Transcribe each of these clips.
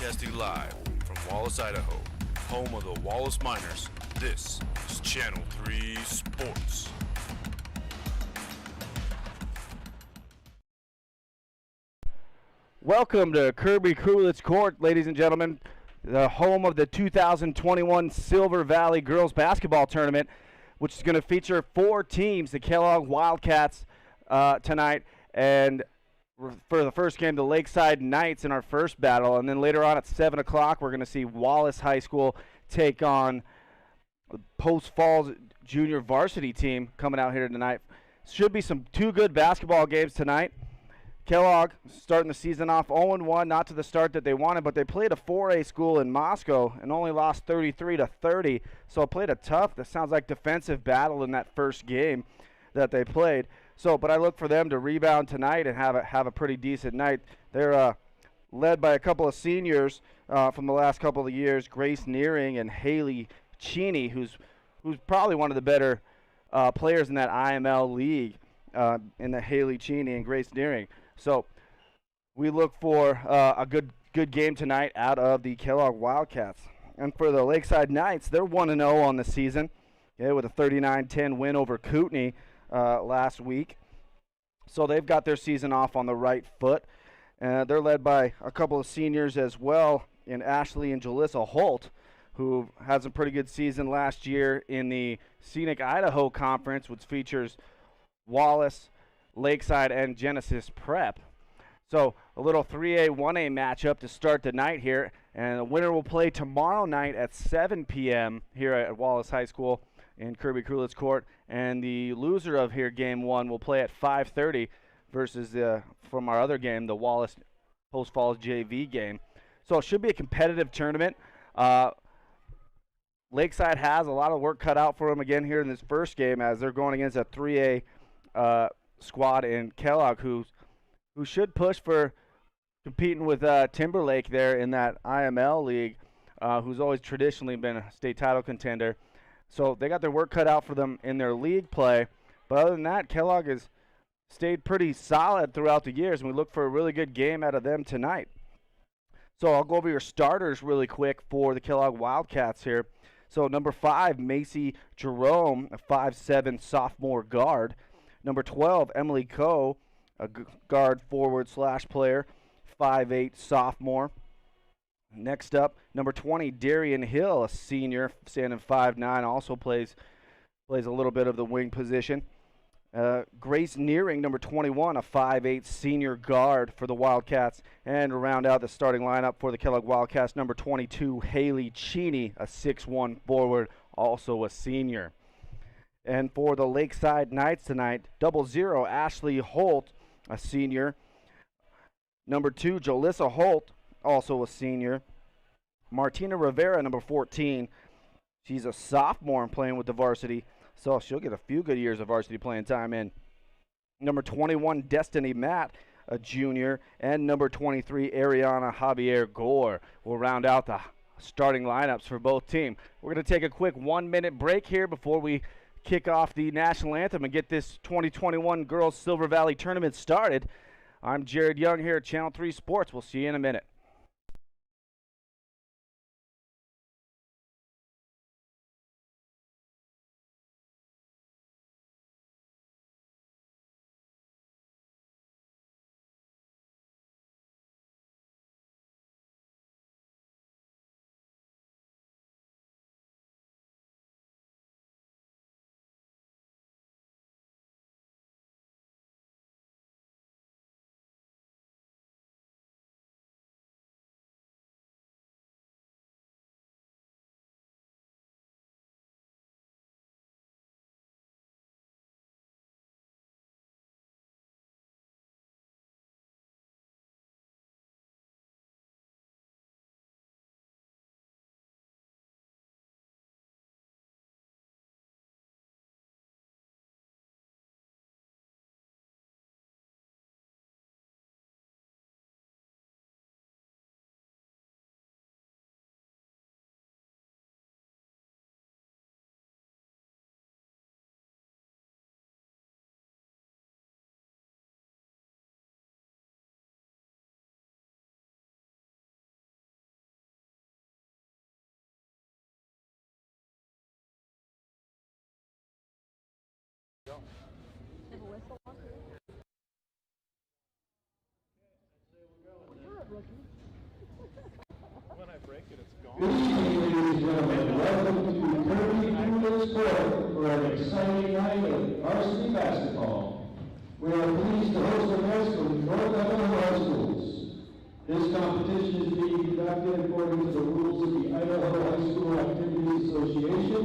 Broadcasting live from Wallace, Idaho, home of the Wallace Miners. This is Channel 3 Sports. Welcome to Kirby Krulitz Court, ladies and gentlemen, the home of the 2021 Silver Valley Girls Basketball Tournament, which is going to feature 4 teams, the Kellogg Wildcats tonight, and for the first game, the Lakeside Knights in our first battle. And then later on at 7 o'clock, we're going to see Wallace High School take on Post Falls Junior Varsity team coming out here tonight. Should be two good basketball games tonight. Kellogg starting the season off 0-1, not to the start that they wanted, but they played a 4A school in Moscow and only lost 33-30. So played a tough, that sounds like defensive battle in that first game that they played. So, but I look for them to rebound tonight and have a pretty decent night. They're led by a couple of seniors from the last couple of years, Grace Nearing and Haley Cheney, who's probably one of the better players in that IML league, in the Haley Cheney and Grace Nearing. So we look for a good game tonight out of the Kellogg Wildcats. And for the Lakeside Knights, they're 1-0 on the season, with a 39-10 win over Kootenai last week. So they've got their season off on the right foot. They're led by a couple of seniors as well in Ashley and Jalissa Holt, who had a pretty good season last year in the Scenic Idaho Conference, which features Wallace, Lakeside, and Genesis Prep. So a little 3A, 1A matchup to start the night here. And the winner will play tomorrow night at 7 p.m. here at Wallace High School in Kirby Krulitz Court. And the loser of here, Game 1, will play at 5:30 versus from our other game, the Wallace Post Falls JV game. So it should be a competitive tournament. Lakeside has a lot of work cut out for them again here in this first game, as they're going against a 3A squad in Kellogg, who should push for competing with Timberlake there in that IML league, who's always traditionally been a state title contender. So they got their work cut out for them in their league play. But other than that, Kellogg has stayed pretty solid throughout the years, and we look for a really good game out of them tonight. So I'll go over your starters really quick for the Kellogg Wildcats here. So number 5, Macy Jerome, a 5'7" sophomore guard. Number 12, Emily Coe, a guard forward / player, 5'8" sophomore. Next up, number 20, Darian Hill, a senior, standing 5'9", also plays a little bit of the wing position. Grace Nearing, number 21, a 5'8" senior guard for the Wildcats. And to round out the starting lineup for the Kellogg Wildcats, number 22, Haley Cheney, a 6'1" forward, also a senior. And for the Lakeside Knights tonight, 00, Ashley Holt, a senior. Number 2, Jalissa Holt, also a senior. Martina Rivera, number 14. She's a sophomore and playing with the varsity, so she'll get a few good years of varsity playing time in. Number 21, Destiny Matt, a junior. And number 23, Ariana Javier Gore will round out the starting lineups for both teams. We're going to take a quick 1-minute break here before we kick off the national anthem and get this 2021 Girls Silver Valley Tournament started. I'm Jared Young here at Channel 3 Sports. We'll see you in a minute. Good evening, ladies and gentlemen. Welcome to Kirby Coolidge Court for an exciting night of varsity basketball. We are pleased to host events from North Idaho High Schools. This competition is being conducted according to the rules of the Idaho High School Activities Association.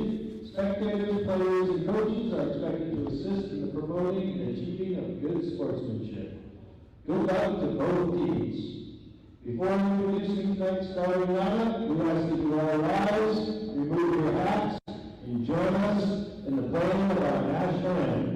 Spectators, players, and coaches are expected to assist in the promoting and achieving of good sportsmanship. Good luck to both teams. Before introducing tonight's starting lineup, we ask that you all rise, remove your hats, and join us in the playing of our national anthem.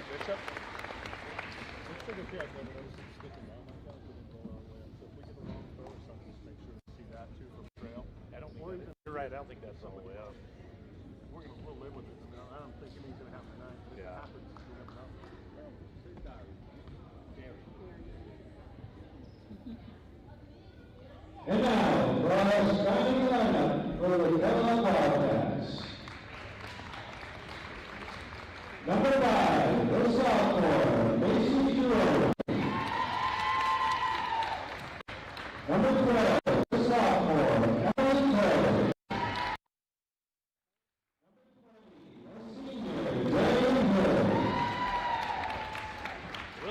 Bishop. Looks like okay, I've never noticed it sticking down like that. It didn't go all the way up. So if we get a long throw or something, just make sure to see that too from trail. I don't think you're right. I don't think that's all the way up. We'll live with it. I don't think anything's going to happen tonight. But if it happens, we never know. And now, for our starting lineup for the Kellogg Wildcats. Number 5, the sophomore, Mason Giroux. Number 12, the sophomore, Ellen Taylor.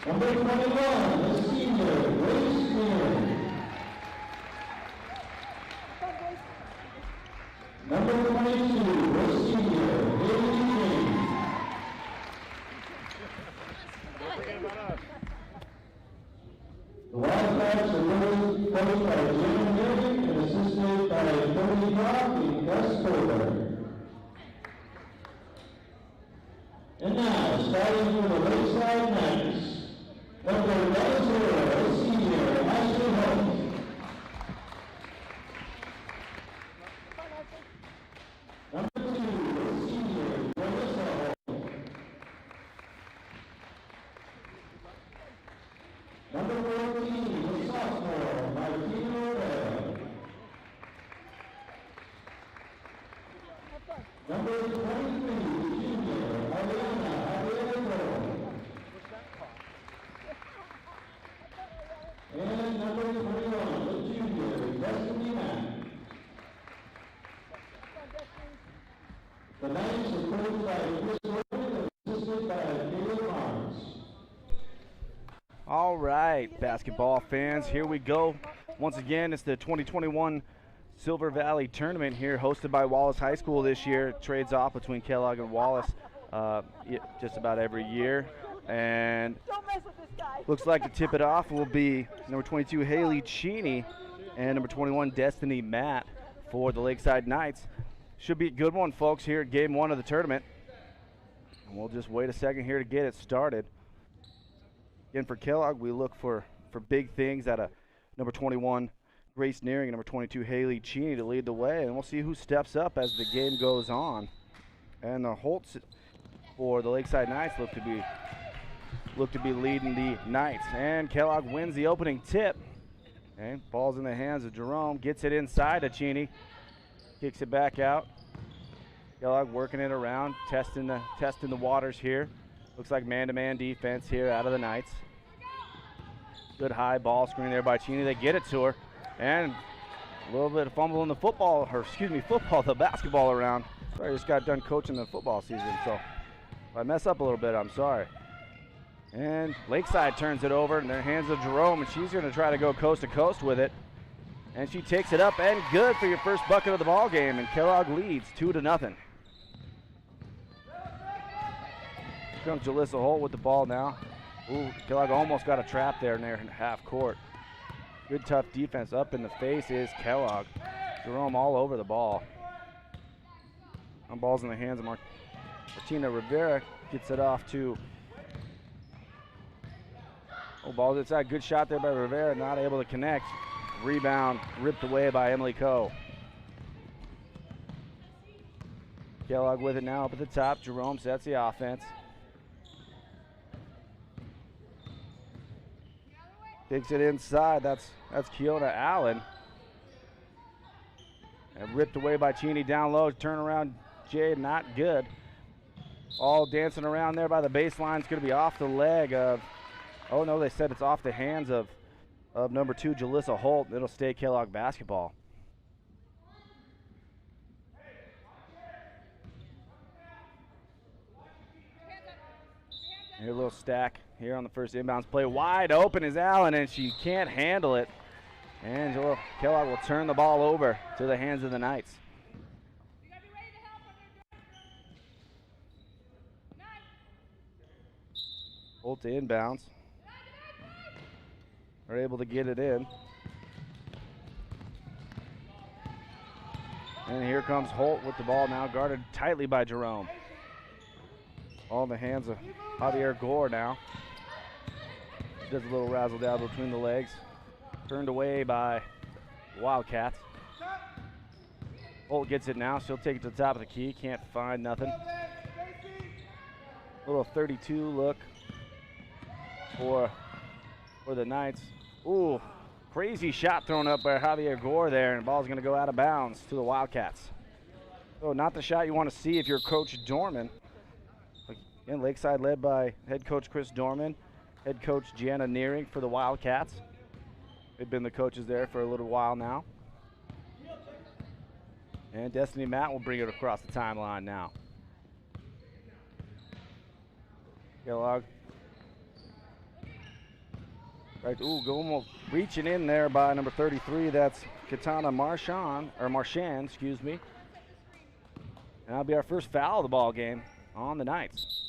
Number 21, the senior, Grace Miller. Number 22, the senior, Haley James. The Wildcats are coached by Jim Milligan and assisted by Tony Brock and Gus Colbert. And now, starting with the Lakeside Knights, number 10, senior Ashley Holmes. Number 2, senior Melissa Holmes. Number 14, the sophomore Martina Bell. Number 23, the junior Ariana and number 21, the junior Destiny Mack. The Knights are coached by Chris Gordon and assisted by Caleb Barnes. All right, basketball fans, here we go. Once again, it's the 2021 Silver Valley Tournament here, hosted by Wallace High School this year. It trades off between Kellogg and Wallace just about every year. And Don't mess with this guy. looks like to tip it off will be number 22, Haley Cheney, and number 21, Destiny Matt for the Lakeside Knights. Should be a good one, folks, here at game 1 of the tournament. And we'll just wait a second here to get it started. Again, for Kellogg, we look for big things out of number 21, Grace Nearing, and number 22, Haley Cheney to lead the way. And we'll see who steps up as the game goes on. And the Holtz for the Lakeside Knights look to be leading the Knights. And Kellogg wins the opening tip. Okay, ball's in the hands of Jerome. Gets it inside to Cheney. Kicks it back out. Kellogg working it around, testing the waters here. Looks like man-to-man defense here out of the Knights. Good high ball screen there by Cheney. They get it to her. And a little bit of fumble in the the basketball around. Sorry, I just got done coaching the football season, so if I mess up a little bit, I'm sorry. And Lakeside turns it over in their hands of Jerome, and she's going to try to go coast to coast with it. And she takes it up, and good for your first bucket of the ball game, and Kellogg leads 2-0. Here comes Jalissa Holt with the ball now. Ooh, Kellogg almost got a trap there in half court. Good tough defense. Up in the face is Kellogg. Jerome all over the ball. Ball's in the hands of Martina Rivera. Gets it off to ball inside. Good shot there by Rivera. Not able to connect. Rebound ripped away by Emily Coe. Kellogg with it now up at the top. Jerome sets the offense. Takes it inside. That's Kiona Allen. And ripped away by Cheney down low. Turnaround Jade, not good. All dancing around there by the baseline. It's going to be off the leg of, oh no, they said it's off the hands of number 2, Jalissa Holt. It'll stay Kellogg basketball. Here a little stack here on the first inbounds play. Wide open is Allen, and she can't handle it. And Kellogg will turn the ball over to the hands of the Knights. Holt to inbounds. Are able to get it in. And here comes Holt with the ball now, guarded tightly by Jerome. All in the hands of Javier Gore now. Does a little razzle-dazzle between the legs. Turned away by Wildcats. Holt gets it now. She'll take it to the top of the key. Can't find nothing. Little 32 look for the Knights. Ooh, crazy shot thrown up by Javier Gore there, and the ball's going to go out of bounds to the Wildcats. So not the shot you want to see if you're Coach Dorman. Again, Lakeside led by head coach Chris Dorman, head coach Gianna Nearing for the Wildcats. They've been the coaches there for a little while now. And Destiny Matt will bring it across the timeline now. Kellogg. Right, almost reaching in there by number 33. That's Katana Marchand, excuse me. And that'll be our first foul of the ball game on the Knights.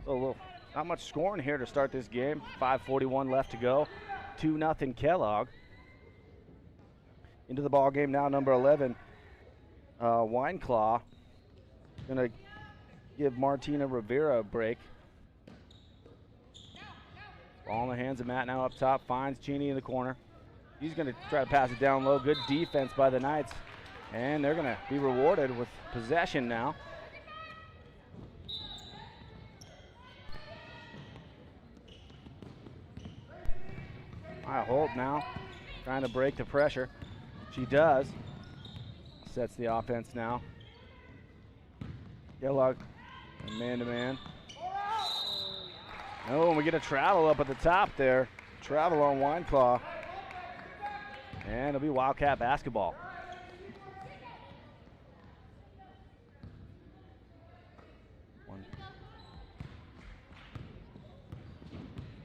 So not much scoring here to start this game. 5:41 left to go. 2-0 Kellogg. Into the ball game now, number 11, Wineclaw. Gonna give Martina Rivera a break. Ball in the hands of Matt now up top. Finds Cheney in the corner. He's gonna try to pass it down low. Good defense by the Knights. And they're gonna be rewarded with possession now. Holt now trying to break the pressure. She does. Sets the offense now. Kellogg man-to-man. Oh, and we get a travel up at the top there. Travel on Wineclaw. And it'll be Wildcat basketball.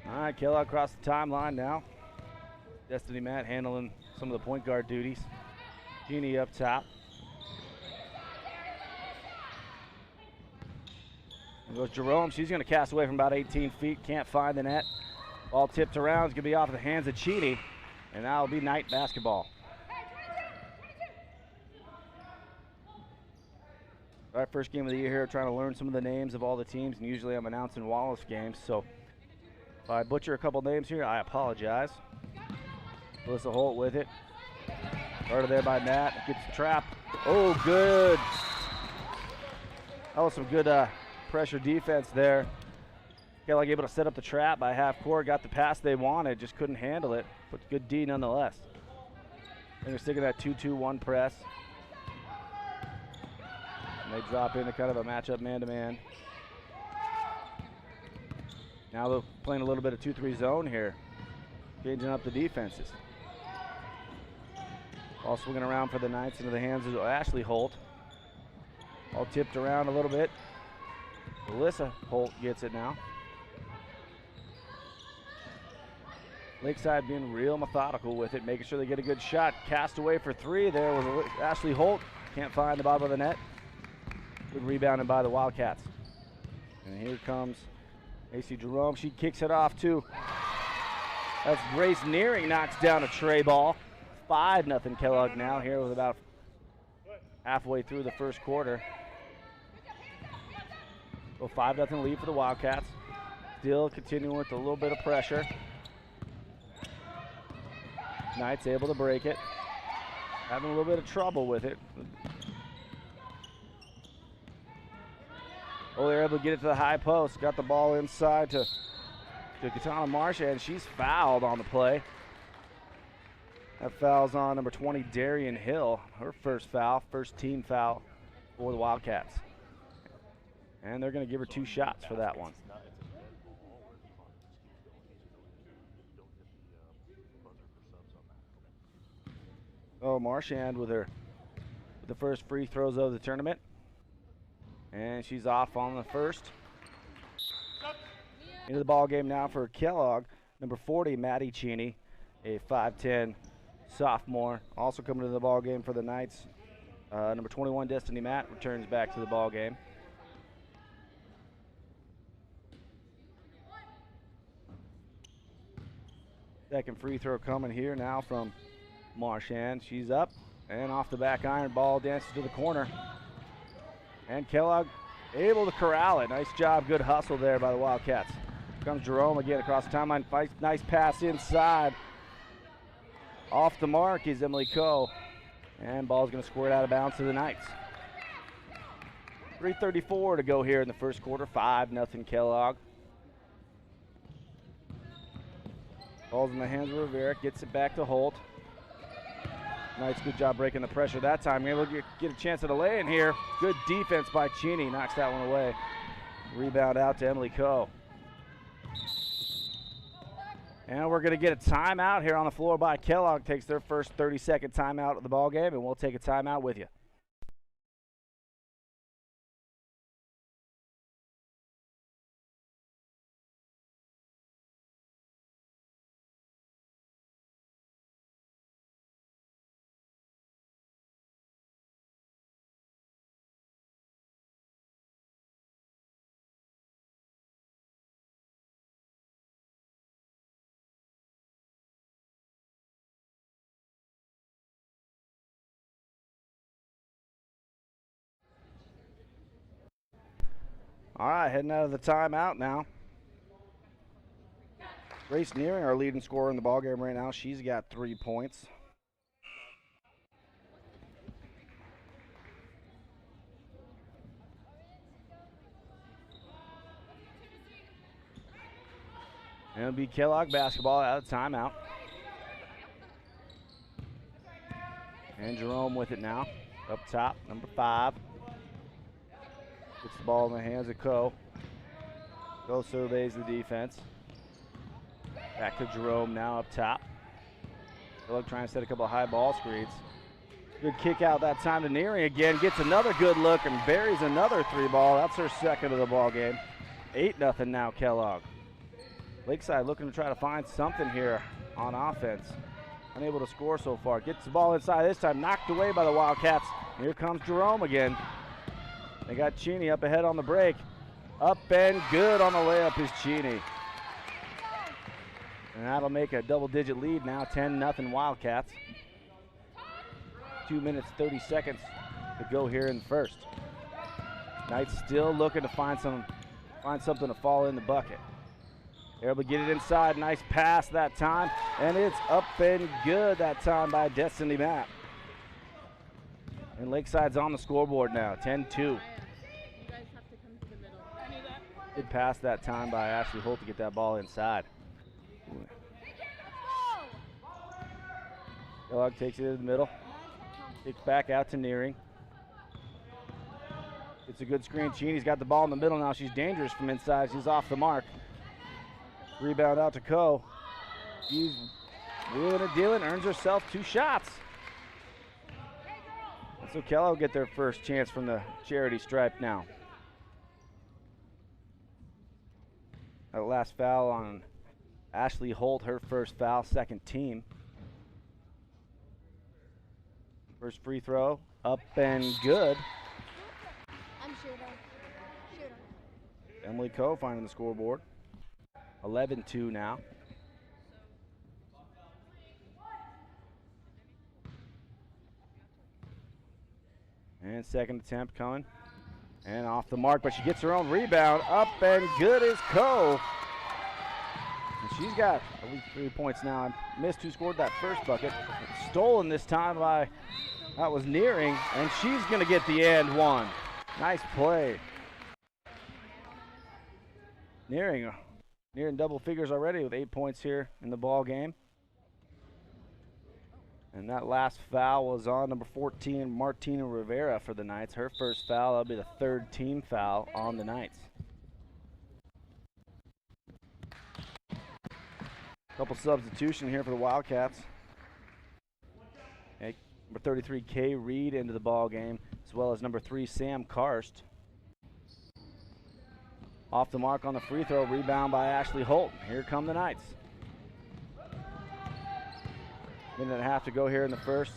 All right, Kellogg across the timeline now. Destiny Matt handling some of the point guard duties. Jeannie up top. There goes Jerome. She's going to cast away from about 18 feet. Can't find the net. Ball tipped around. It's going to be off of the hands of Cheney. And that'll be Knight basketball. All right, first game of the year here, trying to learn some of the names of all the teams, and usually I'm announcing Wallace games, so if I butcher a couple names here, I apologize. Melissa Holt with it. Started there by Nat, gets the trap. Oh, good. That was some good pressure defense there. Kellogg able to set up the trap by half court, got the pass they wanted, just couldn't handle it, but good D nonetheless. And they're sticking that 2-2-1 press. And they drop into kind of a matchup man-to-man. Now they're playing a little bit of 2-3 zone here, changing up the defenses. Ball swinging around for the Knights into the hands of Ashley Holt. All tipped around a little bit. Melissa Holt gets it now. Lakeside being real methodical with it, making sure they get a good shot. Cast away for three there was Ashley Holt. Can't find the bottom of the net. Good rebounding by the Wildcats. And here comes AC Jerome. She kicks it off too. That's Grace Nearing, knocks down a tray ball. 5-0 Kellogg now here with about halfway through the first quarter. So 5-0 lead for the Wildcats. Still continuing with a little bit of pressure. Knights able to break it. Having a little bit of trouble with it. Oh, they're able to get it to the high post. Got the ball inside to Katana Marchand. She's fouled on the play. That foul's on number 20, Darian Hill. Her first foul, first team foul for the Wildcats. And they're going to give her 2 shots for that one. Oh, Marchand with the first free throws of the tournament. And she's off on the first. Into the ball game now for Kellogg. Number 40, Maddie Cheney, a 5'10" sophomore. Also coming to the ball game for the Knights. Number 21, Destiny Matt, returns back to the ball game. Second free throw coming here now from Marchand. She's up and off the back iron. Ball dances to the corner. And Kellogg able to corral it. Nice job, good hustle there by the Wildcats. Comes Jerome again across the timeline. Nice pass inside. Off the mark is Emily Coe. And ball's going to squirt out of bounds to the Knights. 3:34 to go here in the first quarter. 5-0 Kellogg. Ball's in the hands of Rivera. Gets it back to Holt. Knights, good job breaking the pressure that time. Able to get a chance at a lay-in here. Good defense by Cheney. Knocks that one away. Rebound out to Emily Coe. And we're going to get a timeout here on the floor by Kellogg. Takes their first 30-second timeout of the ball game, and we'll take a timeout with you. All right, heading out of the timeout now. Grace Nearing, our leading scorer in the ballgame right now. She's got 3 points. And it'll be Kellogg basketball out of timeout. And Jerome with it now. Up top, number 5. Gets the ball in the hands of Coe. Coe surveys the defense. Back to Jerome now up top. Kellogg trying to set a couple of high ball screens. Good kick out that time to Nearing again. Gets another good look and buries another 3-ball. That's her second of the ball game. 8-0 now Kellogg. Lakeside looking to try to find something here on offense. Unable to score so far. Gets the ball inside this time. Knocked away by the Wildcats. Here comes Jerome again. They got Cheney up ahead on the break. Up and good on the layup is Cheney. And that'll make a double-digit lead now, 10-0 Wildcats. 2 minutes, 30 seconds to go here in the first. Knights still looking to find something to fall in the bucket. They're able to get it inside. Nice pass that time. And it's up and good that time by Destiny Mapp. And Lakeside's on the scoreboard now, 10-2. Good pass that time by Ashley Holt to get that ball inside. Kellogg takes it in the middle. Kicks back out to Nearing. It's a good screen. Cheney's got the ball in the middle now. She's dangerous from inside. She's off the mark. Rebound out to Coe. She's wheeling and dealing, earns herself 2 shots. And so Kellogg will get their first chance from the charity stripe now. That last foul on Ashley Holt, her first foul, second team. First free throw, up and good. I'm shooting. Emily Coe finding the scoreboard. 11-2 now. And second attempt coming. And off the mark, but she gets her own rebound. Up and good is Coe. And she's got at least 3 points now. I missed who scored that first bucket. Stolen this time by, that was Nearing, and she's going to get the and one. Nice play. Nearing double figures already with 8 points here in the ball game. And that last foul was on number 14, Martina Rivera for the Knights. Her first foul, that'll be the third team foul on the Knights. Couple substitution here for the Wildcats. Number 33, Kay Reed into the ball game, as well as number 3, Sam Karst. Off the mark on the free throw, rebound by Ashley Holt. Here come the Knights. Minute and a half to go here in the first.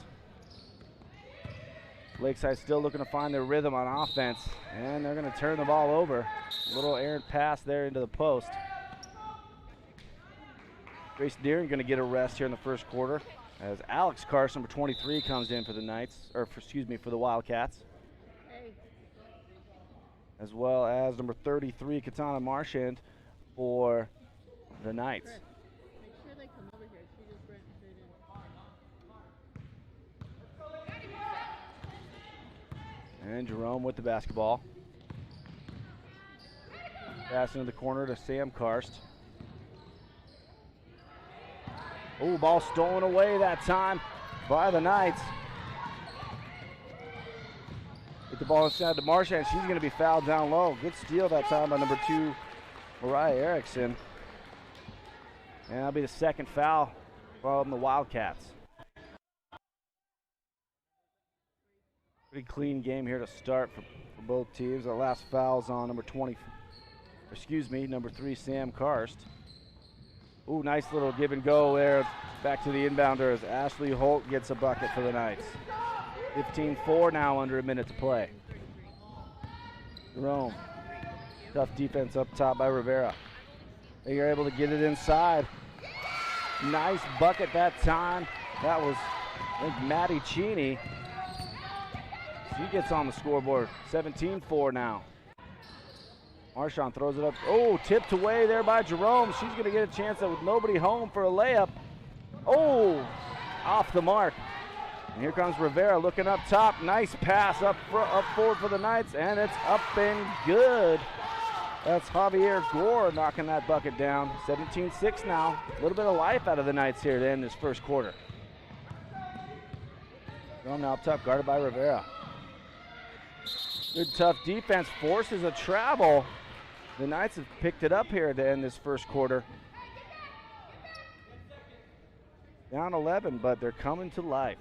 Lakeside still looking to find their rhythm on offense, and they're going to turn the ball over. A little errant pass there into the post. Grace Deering going to get a rest here in the first quarter as Alex Carson, number 23, comes in for the Knights, or for the Wildcats. As well as number 33, Katana Marchand for the Knights. Make sure they come over here. She just ran straight in. And Jerome with the basketball. Pass into the corner to Sam Karst. Oh, ball stolen away that time by the Knights. Get the ball inside to Marchand. She's going to be fouled down low. Good steal that time by number 2, Mariah Erickson. And that'll be the second foul from the Wildcats. Pretty clean game here to start for both teams. The last foul's on number 3, Sam Karst. Ooh, nice little give and go there. Back to the inbounder as Ashley Holt gets a bucket for the Knights. 15-4 now, under a minute to play. Jerome. Tough defense up top by Rivera. They are able to get it inside. Nice bucket that time. That was, I think, Maddie Cheney. She gets on the scoreboard. 17-4 now. Marchand throws it up. Oh, tipped away there by Jerome. She's going to get a chance with nobody home for a layup. Oh, off the mark. And here comes Rivera looking up top. Nice pass up forward for the Knights, and it's up and good. That's Javier Gore knocking that bucket down. 17-6 now. A little bit of life out of the Knights here to end this first quarter. Jerome now up top, guarded by Rivera. Good tough defense, forces a travel. The Knights have picked it up here to end this first quarter. Down 11, but they're coming to life.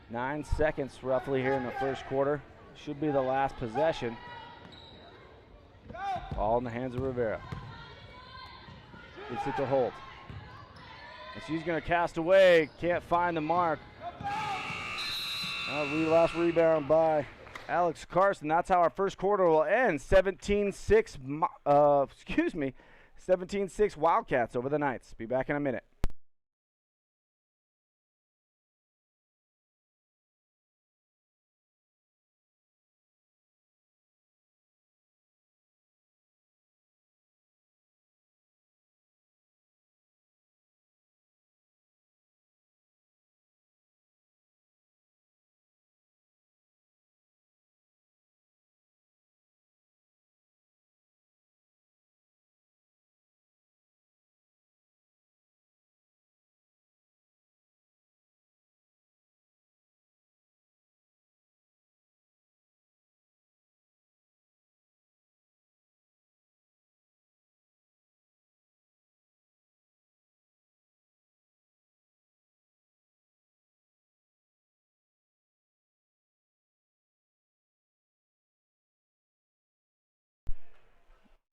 9 seconds roughly here in the first quarter. Should be the last possession. Ball in the hands of Rivera. Gets it to Holt. And she's going to cast away. Can't find the mark. Last rebound by Alex Carson. That's how our first quarter will end. 17-6, 17-6 Wildcats over the Knights. Be back in a minute.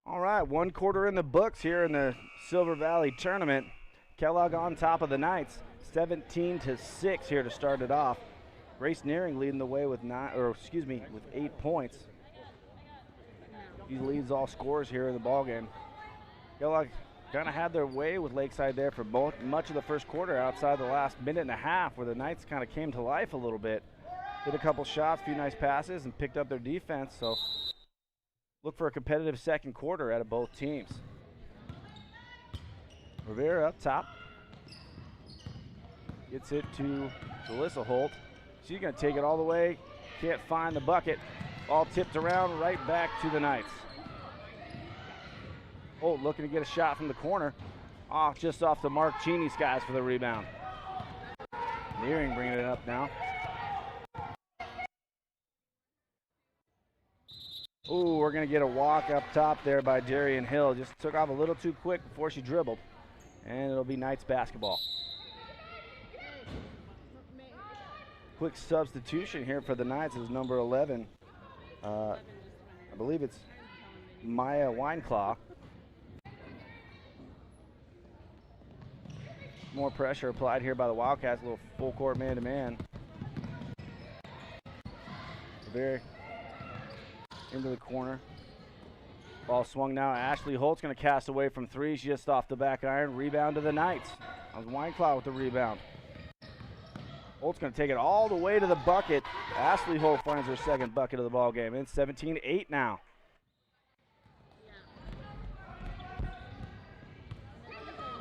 All right, one quarter in the books here in the Silver Valley tournament. Kellogg on top of the Knights, 17-6 here to start it off. Grace Nearing leading the way with 8 points. He leads all scorers here in the ball game. Kellogg kind of had their way with Lakeside there for much of the first quarter, outside the last minute and a half, where the Knights kind of came to life a little bit. Hit a couple shots, a few nice passes, and picked up their defense. So look for a competitive second quarter out of both teams. Rivera up top. Gets it to Alyssa Holt. She's going to take it all the way. Can't find the bucket. All tipped around right back to the Knights. Holt looking to get a shot from the corner. Just off the Mark Cheney skies for the rebound. Nearing bringing it up now. Ooh, we're going to get a walk up top there by Darian Hill. Just took off a little too quick before she dribbled. And it'll be Knights basketball. Quick substitution here for the Knights is number 11. I believe it's Maya Wineclaw. More pressure applied here by the Wildcats. A little full court man-to-man. Very into the corner. Ball swung now. Ashley Holt's going to cast away from three. She's just off the back iron. Rebound to the Knights. That was Wineclaw with the rebound. Holt's going to take it all the way to the bucket. Ashley Holt finds her second bucket of the ball game. It's 17-8 now.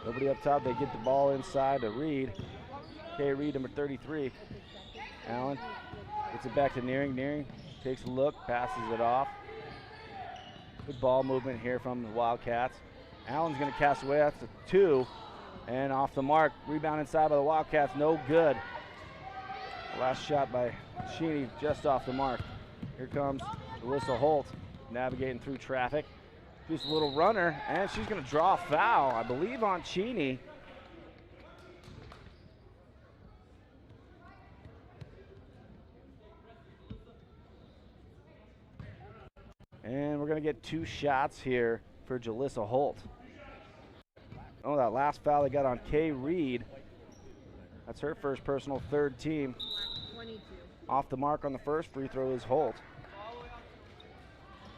Nobody up top. They get the ball inside to Reed. Kay Reed, number 33. Allen gets it back to Nearing. Nearing takes a look, passes it off. Good ball movement here from the Wildcats. Allen's going to cast away. That's a 2. And off the mark. Rebound inside by the Wildcats. No good. Last shot by Cheney just off the mark. Here comes Alyssa Holt navigating through traffic. Just a little runner, and she's going to draw a foul, I believe, on Cheney. And we're going to get 2 shots here for Jalissa Holt. Oh, that last foul they got on Kay Reed. That's her first personal, third team. 22. Off the mark on the first free throw is Holt.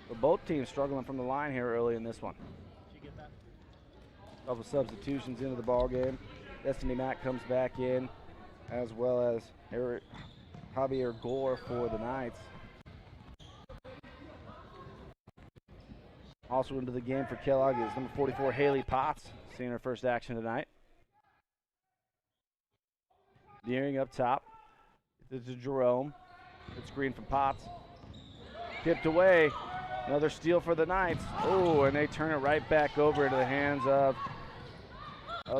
But both teams struggling from the line here early in this one. Couple substitutions into the ball game. Destiny Mack comes back in, as well as Javier Gore for the Knights. Also into the game for Kellogg is number 44, Haley Potts, seeing her first action tonight. Nearing up top. This is Jerome. Good screen from Potts. Tipped away. Another steal for the Knights. Oh, and they turn it right back over into the hands of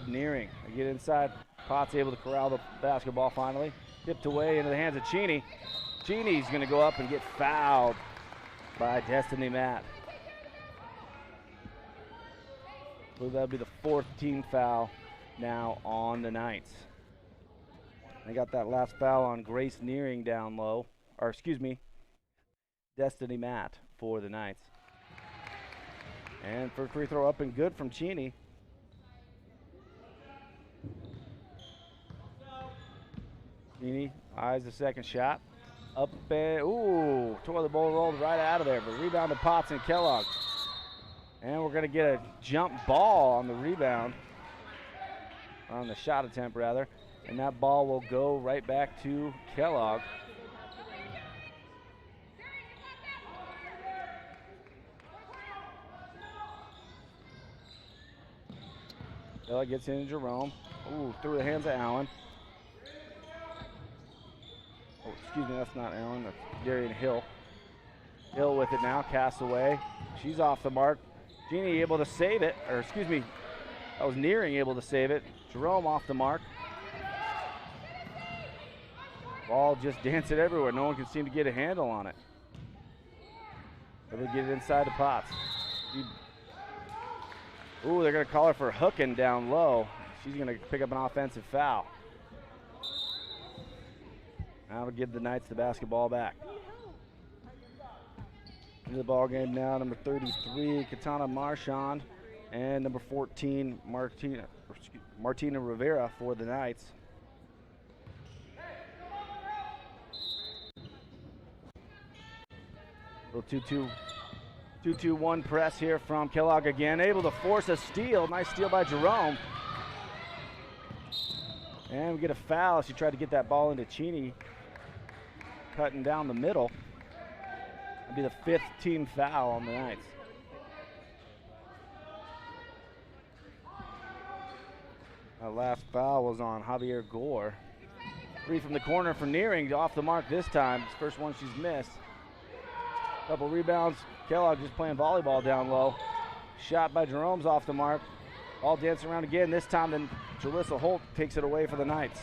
Nearing. They get inside. Potts able to corral the basketball finally. Tipped away into the hands of Cheney. Cheney's going to go up and get fouled by Destiny Matt. I believe that would be the 4th team foul now on the Knights. They got that last foul on Grace Nearing down low. Or, excuse me, Destiny Matt for the Knights. And for free throw up and good from Cheney. Cheney eyes the second shot. Up and, ooh, toilet bowl rolled right out of there, but rebound to Potts and Kellogg. And we're going to get a jump ball on the rebound, on the shot attempt rather, and that ball will go right back to Kellogg. Kellogg gets into Jerome. Ooh, through the hands of Allen. Oh, excuse me, that's not Allen, that's Darian Hill. Hill with it now, cast away. She's off the mark. Jeannie able to save it, or excuse me, I was nearing able to save it. Jerome off the mark. Ball just dancing everywhere. No one can seem to get a handle on it. Able to get it inside the Potts. Ooh, they're going to call her for hooking down low. She's going to pick up an offensive foul. That'll give the Knights the basketball back. Into the ball game now, number 33, Katana Marchand, and number 14, Martina Rivera for the Knights. Little 2-2-1 press here from Kellogg again, able to force a steal. Nice steal by Jerome. And we get a foul. She tried to get that ball into Cheney, cutting down the middle. That'll be the 5th team foul on the Knights. That last foul was on Javier Gore. 3 from the corner for Nearing, off the mark this time. It's the first one she's missed. Couple rebounds. Kellogg just playing volleyball down low. Shot by Jerome's off the mark. Ball dancing around again. This time then Jalissa Holt takes it away for the Knights.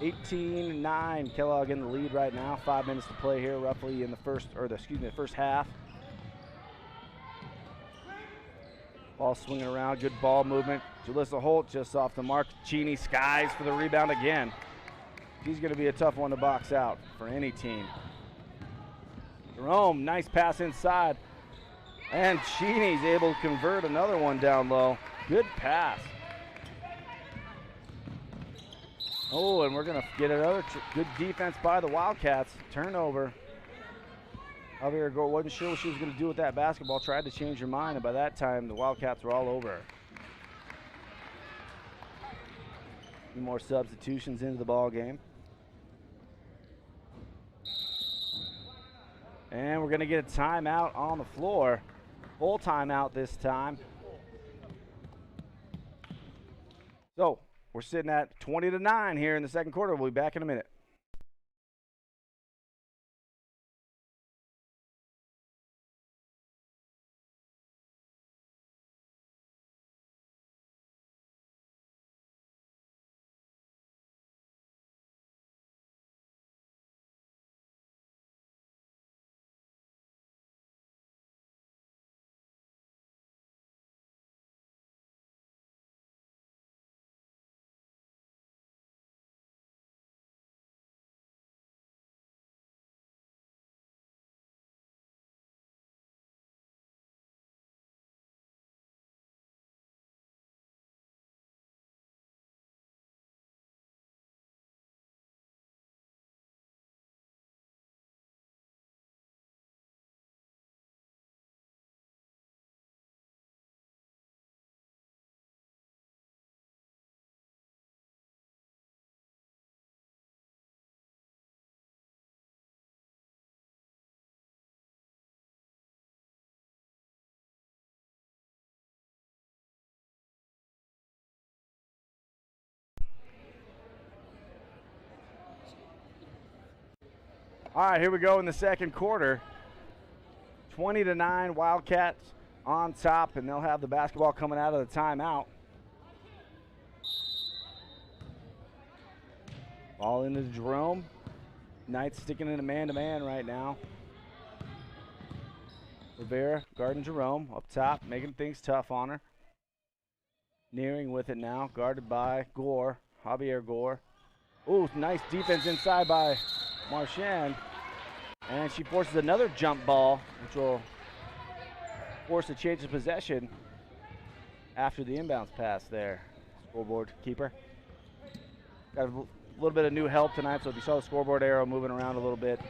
18-9. Kellogg in the lead right now. 5 minutes to play here, roughly in the first half. Ball swinging around. Good ball movement. Jalissa Holt just off the mark. Cheney skies for the rebound again. She's going to be a tough one to box out for any team. Jerome, nice pass inside. And Cheney's able to convert another one down low. Good pass. Oh, and we're going to get another good defense by the Wildcats. Turnover. Javier Gore wasn't sure what she was going to do with that basketball. Tried to change her mind, and by that time, the Wildcats were all over her. A few more substitutions into the ball game. And we're going to get a timeout on the floor. Full timeout this time. So we're sitting at 20-9 here in the second quarter. We'll be back in a minute. All right, here we go in the second quarter. 20-9, Wildcats on top, and they'll have the basketball coming out of the timeout. Ball into Jerome. Knights sticking in a man-to-man right now. Rivera guarding Jerome up top, making things tough on her. Nearing with it now, guarded by Gore, Javier Gore. Ooh, nice defense inside by Marchand, and she forces another jump ball, which will force a change of possession after the inbounds pass there. Scoreboard keeper. Got a little bit of new help tonight, so if you saw the scoreboard arrow moving around a little bit,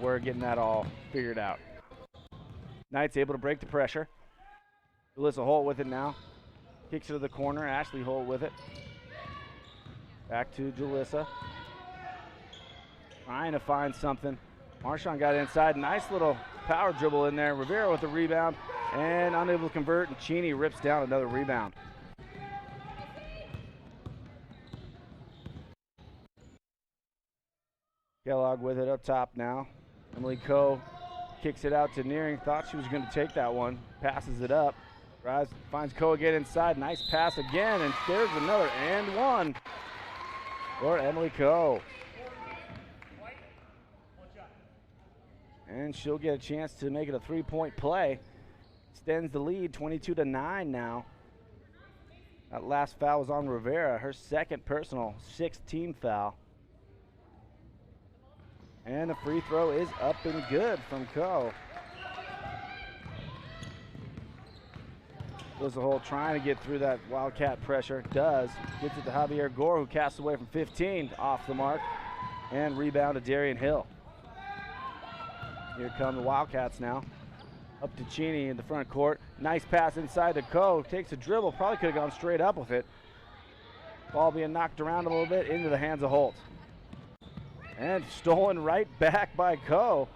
we're getting that all figured out. Knights able to break the pressure. Alyssa Holt with it now. Kicks it to the corner. Ashley Holt with it. Back to Jalissa. Trying to find something. Marshawn got inside. Nice little power dribble in there. Rivera with the rebound and unable to convert. And Cheney rips down another rebound. Kellogg with it up top now. Emily Coe kicks it out to Nearing. Thought she was going to take that one. Passes it up. Rise finds Coe again inside. Nice pass again. And there's another and one for Emily Coe. And she'll get a chance to make it a three-point play. Extends the lead 22-9 now. That last foul was on Rivera. Her second personal, sixth team foul. And the free throw is up and good from Coe. Alyssa Holt trying to get through that Wildcat pressure. Does. Gets it to Javier Gore, who casts away from 15 off the mark. And rebound to Darian Hill. Here come the Wildcats now. Up to Cheney in the front court. Nice pass inside to Coe. Takes a dribble. Probably could have gone straight up with it. Ball being knocked around a little bit into the hands of Holt. And stolen right back by Coe.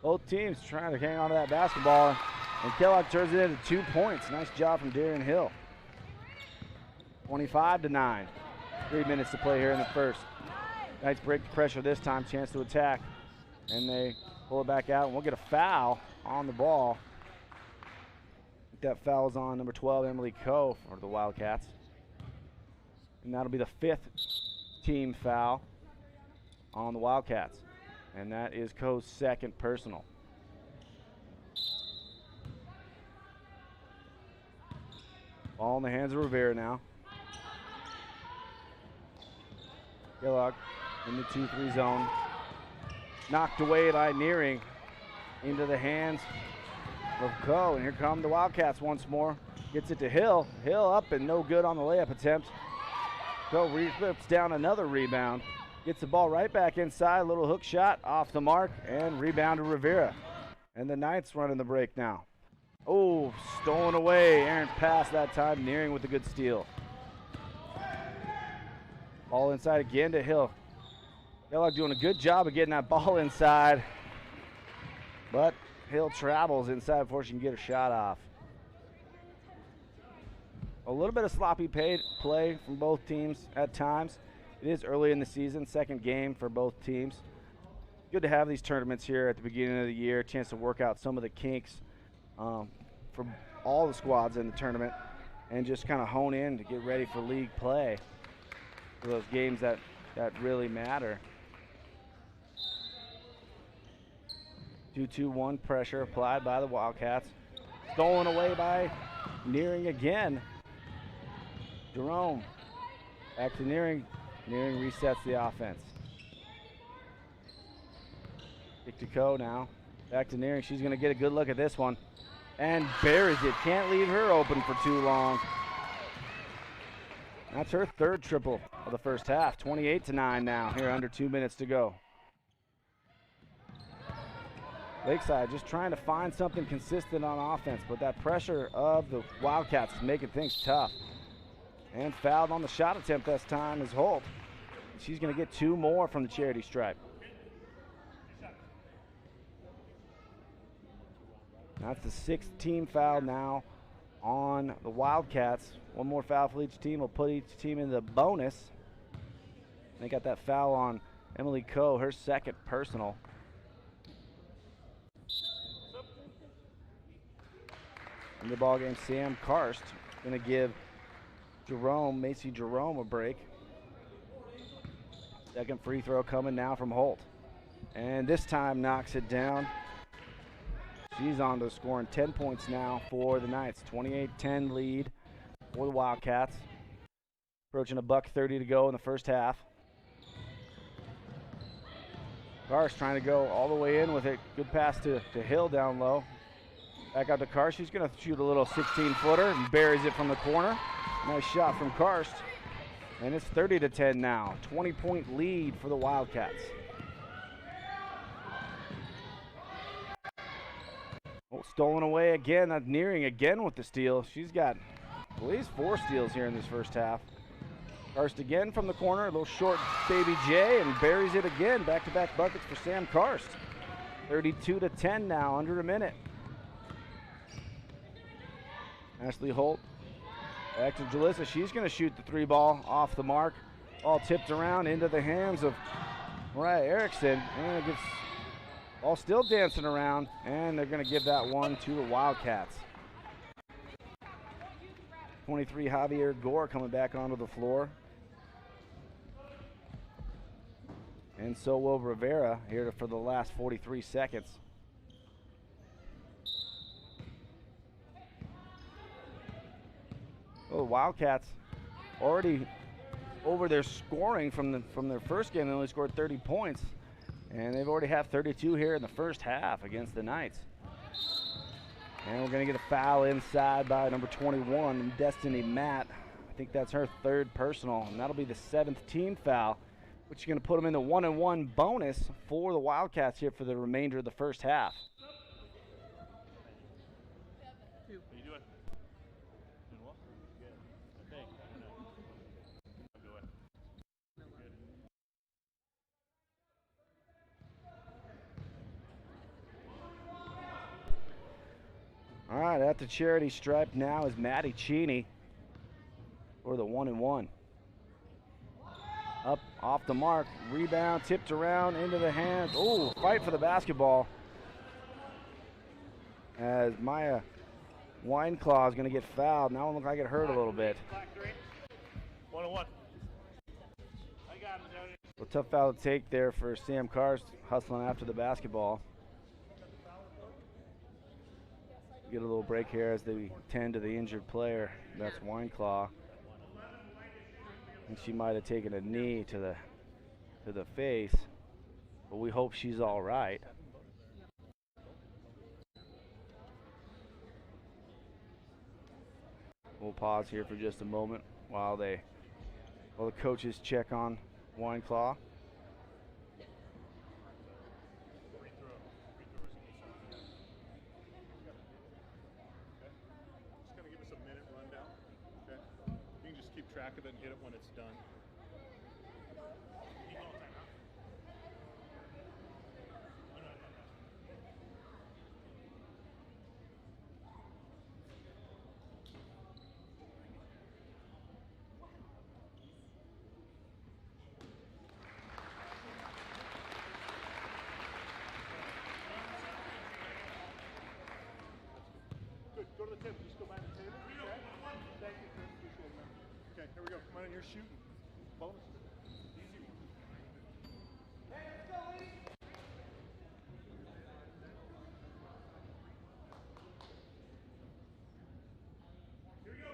Both teams trying to hang on to that basketball. And Kellogg turns it into 2 points. Nice job from Darian Hill. 25-9. 3 minutes to play here in the first. Knights break the pressure this time. Chance to attack. And they pull it back out. And we'll get a foul on the ball. I think that foul is on number 12, Emily Coe, for the Wildcats. And that'll be the fifth team foul on the Wildcats. And that is Coe's second personal. Ball in the hands of Rivera now. Kellogg in the 2-3 zone. Knocked away by Nearing into the hands of Coe. And here come the Wildcats once more. Gets it to Hill. Hill up and no good on the layup attempt. Coe rips down another rebound. Gets the ball right back inside. Little hook shot off the mark and rebound to Rivera. And the Knights running the break now. Oh, stolen away. Errant pass that time. Nearing with a good steal. Ball inside again to Hill. Kellogg doing a good job of getting that ball inside. But Hill travels inside before she can get her shot off. A little bit of sloppy play from both teams at times. It is early in the season, second game for both teams. Good to have these tournaments here at the beginning of the year, a chance to work out some of the kinks for all the squads in the tournament and just kind of hone in to get ready for league play for those games that really matter. 2-2-1 pressure applied by the Wildcats. Stolen away by Nearing again. Jerome back to Nearing. Nearing resets the offense. Kick to Coe now. Back to Nearing. She's going to get a good look at this one. And buries it. Can't leave her open for too long. That's her third triple of the first half. 28-9 now. Here under 2 minutes to go. Lakeside just trying to find something consistent on offense, but that pressure of the Wildcats is making things tough. And fouled on the shot attempt this time is Holt. She's going to get 2 more from the charity stripe. That's the 6th team foul now on the Wildcats. 1 more foul for each team will put each team in the bonus. They got that foul on Emily Coe, her second personal. In the ballgame, Sam Karst going to give Macy Jerome a break. Second free throw coming now from Holt. And this time knocks it down. She's on to scoring 10 points now for the Knights. 28-10 lead for the Wildcats. Approaching $1:30 to go in the first half. Karst trying to go all the way in with it. Good pass to Hill down low. Back out to Karst. She's going to shoot a little 16-footer and buries it from the corner. Nice shot from Karst. And it's 30-10 now. 20-point lead for the Wildcats. Oh, stolen away again. Nearing again with the steal. She's got, I believe, 4 steals here in this first half. Karst again from the corner. A little short baby J and buries it again. Back-to-back buckets for Sam Karst. 32-10 now, under a minute. Ashley Holt back to Jalissa. She's going to shoot the 3 ball off the mark. All tipped around into the hands of Mariah Erickson. And it gets all still dancing around. And they're going to give that one to the Wildcats. 23 Javier Gore coming back onto the floor. And so will Rivera here for the last 43 seconds. Well, the Wildcats already over their scoring from their first game. They only scored 30 points, and they've already have 32 here in the first half against the Knights. And we're going to get a foul inside by number 21, Destiny Matt. I think that's her 3rd personal, and that'll be the 7th team foul, which is going to put them in the 1-and-1 bonus for the Wildcats here for the remainder of the first half. All right, at the charity stripe now is Maddie Cheney for the 1-and-1. Up off the mark, rebound, tipped around into the hands. Oh, fight for the basketball. As Maya Wineclaw is going to get fouled. Now it looks like it hurt a little bit. 1-on-1. I got him, Jody. A tough foul to take there for Sam Karst, hustling after the basketball. Get a little break here as they tend to the injured player. That's Wineclaw. And she might have taken a knee to the face, but we hope she's all right. We'll pause here for just a moment while the coaches check on Wineclaw. Just going to give us a minute rundown. Okay. You can just keep track of it and hit it when it's done. Good. Go to the table. Just go by the table. Okay. Thank you, Chris. Appreciate it, man. Okay, here we go. Come on in. You're shooting. Bonus. Easy. Hey, let's go, Lee. Here we go.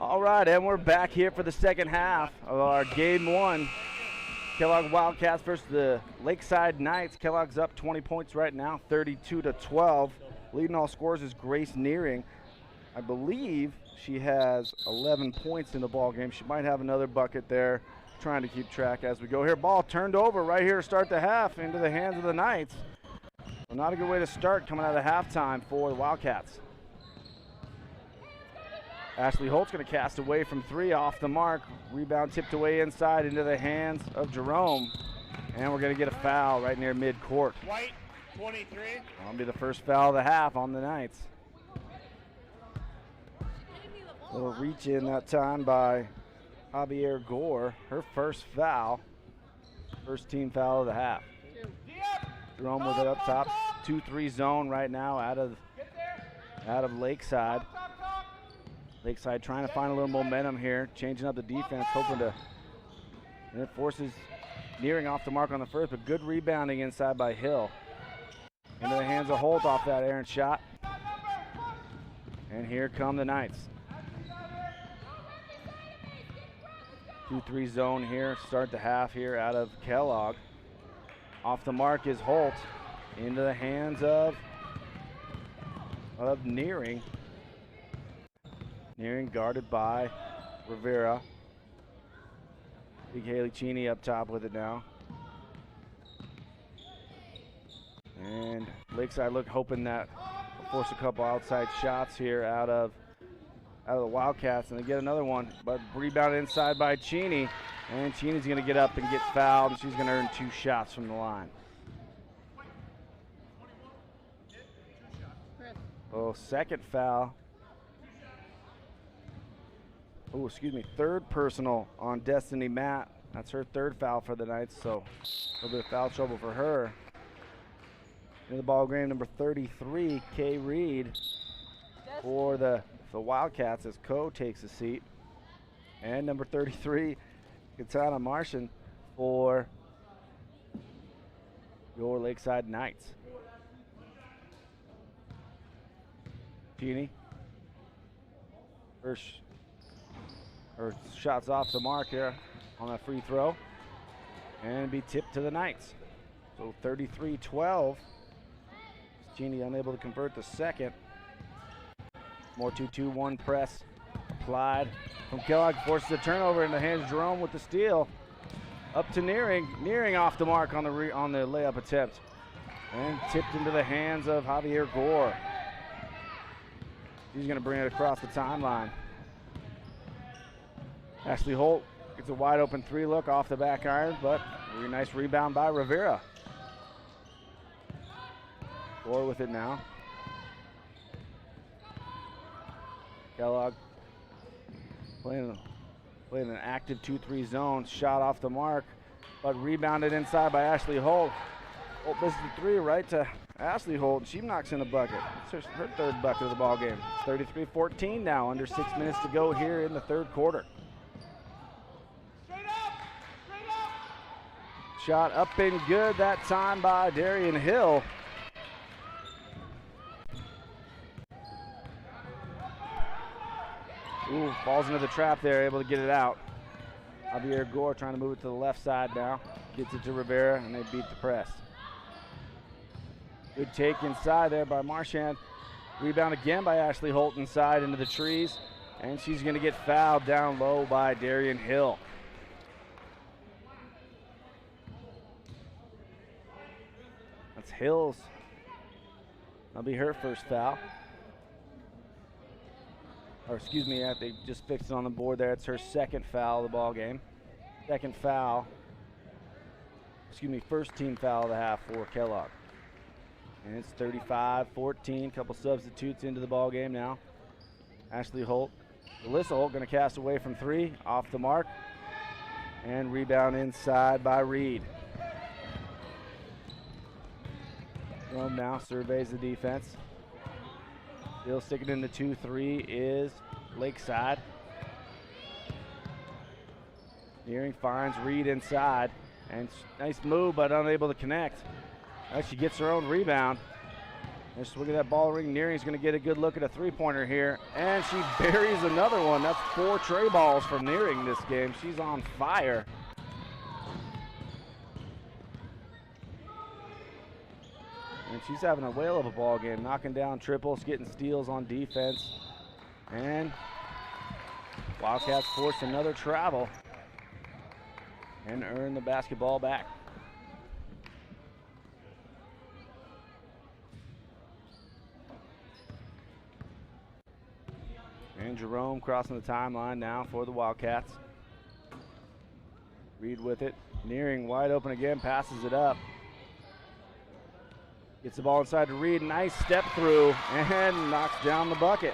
All right, and we're back here for the second half of our game one. Kellogg Wildcats versus the Lakeside Knights. Kellogg's up 20 points right now, 32-12. Leading all scores is Grace Nearing. I believe she has 11 points in the ball game. She might have another bucket there. Trying to keep track as we go here. Ball turned over right here to start the half into the hands of the Knights. Well, not a good way to start coming out of halftime for the Wildcats. Ashley Holt's going to cast away from three off the mark. Rebound tipped away inside into the hands of Jerome. And we're going to get a foul right near midcourt. White, 23. That'll be the first foul of the half on the Knights. A little reach in that time by Javier Gore. Her first foul. First team foul of the half. Jerome with it up top. 2-3 zone right now out of Lakeside. Lakeside trying to find a little momentum here, changing up the defense, hoping to, and it forces Nearing off the mark on the first, but good rebounding inside by Hill. Into the hands of Holt off that errant shot. And here come the Knights. 2-3 zone here, start the half here out of Kellogg. Off the mark is Holt. Into the hands of Nearing. Nearing guarded by Rivera. Big Haley Cheney up top with it now. And Lakeside hoping that will force a couple outside shots here out of the Wildcats, and they get another one, but rebounded inside by Cheney. And Cheney's going to get up and get fouled, and she's going to earn 2 shots from the line. Oh, second foul. Oh, excuse me, third personal on Destiny Matt. That's her third foul for the Knights, so a little bit of foul trouble for her. In the ball game, number 33, Kay Reed for the Wildcats as Coe takes a seat. And number 33, Katana Martian for your Lakeside Knights. Cheney. Her shot's off the mark here on that free throw. And be tipped to the Knights. So 33-12. Cheney unable to convert the second. More 2-2-1 press applied from Kellogg. Forces a turnover in the hands of Jerome with the steal. Up to Nearing. Nearing off the mark on the layup attempt. And tipped into the hands of Javier Gore. He's going to bring it across the timeline. Ashley Holt gets a wide open 3 look off the back iron, but a really nice rebound by Rivera. Gore with it now. Kellogg playing an active 2-3 zone. Shot off the mark, but rebounded inside by Ashley Holt. Holt misses the 3 right to Ashley Holt, and she knocks in a bucket. It's her third bucket of the ball game. 33-14 now, under 6 minutes to go here in the third quarter. Shot up and good that time by Darian Hill. Ooh, falls into the trap there, able to get it out. Javier Gore trying to move it to the left side now. Gets it to Rivera, and they beat the press. Good take inside there by Marchand. Rebound again by Ashley Holt inside into the trees. And she's going to get fouled down low by Darian Hill. That's Hill's. That'll be her first foul. Or excuse me, they just fixed it on the board there. It's her second foul of the ball game. Second foul. Excuse me, first team foul of the half for Kellogg. And it's 35-14. Couple substitutes into the ball game now. Ashley Holt. Alyssa Holt going to cast away from 3, off the mark. And rebound inside by Reed. Rome now surveys the defense. Still sticking in the 2-3 is Lakeside. Nearing finds Reed inside. And nice move, but unable to connect. She gets her own rebound. Just look at that ball ring. Nearing's going to get a good look at a three-pointer here, and she buries another one. That's 4 tray balls from Nearing this game. She's on fire. And she's having a whale of a ball game, knocking down triples, getting steals on defense. And Wildcats force another travel and earn the basketball back. And Jerome crossing the timeline now for the Wildcats. Reed with it. Nearing wide open again, passes it up. Gets the ball inside to Reed. Nice step through and knocks down the bucket.